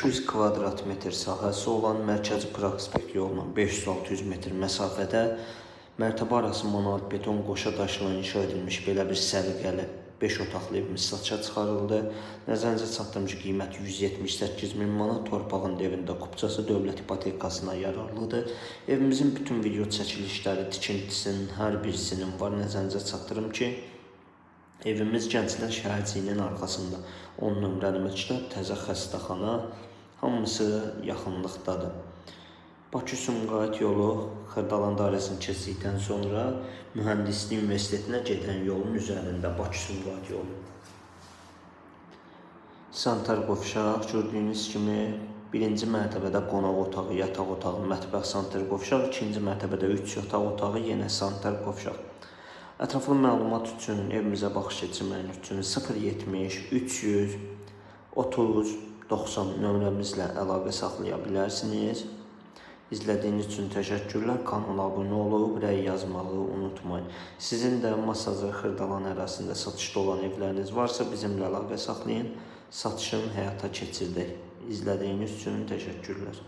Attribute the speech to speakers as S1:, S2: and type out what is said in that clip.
S1: 200 kvadrat metr sahəsi olan Mərkəzi Prospekt yolla 500-600 metr məsafədə mərtəbə arası monolit beton qoşa daşla inşa edilmiş belə bir səliqəli 5 otaqlı evimiz satışa çıxarıldı. Nəzərinizə çatdırmış qiyməti 178.000 manat, torpağın devində kupçası dövlət ipotekasına yararlıdır. Evimizin bütün video çəkilişləri, tikintisinin hər birisinin var. Nəzərinizə çatdırım ki, evimiz Gənclər şəhərciyinin arxasında 10 nömrəli məktəb, təzə xəstəxana, hamısı yaxınlıqdadır. Bakı-Sumqayıt yolu Xırdalan dairəsini keçdikdən sonra Mühəndislik Universitetinə gedən yolun üzərində Bakı-Sumqayıt yolu. Sanitar qovşaq gördüyünüz kimi birinci mərtəbədə qonaq otağı, yataq otağı, mətbəx, sanitar qovşaq, ikinci mərtəbədə 3 yataq otağı, yenə sanitar qovşaq. Ətraflı məlumat üçün, evimizə baxış keçirmək üçün 070 300 30 90 nömrəmizlə əlaqə saxlaya bilərsiniz. İzlədiyiniz üçün təşəkkürlər. Kanala abunə olub, rəy yazmağı unutmayın. Sizin də Masazır, Xırdalan ərazisində satışda olan evləriniz varsa bizimlə əlaqə saxlayın. Satışın həyata keçirdək. İzlədiyiniz üçün təşəkkürlər.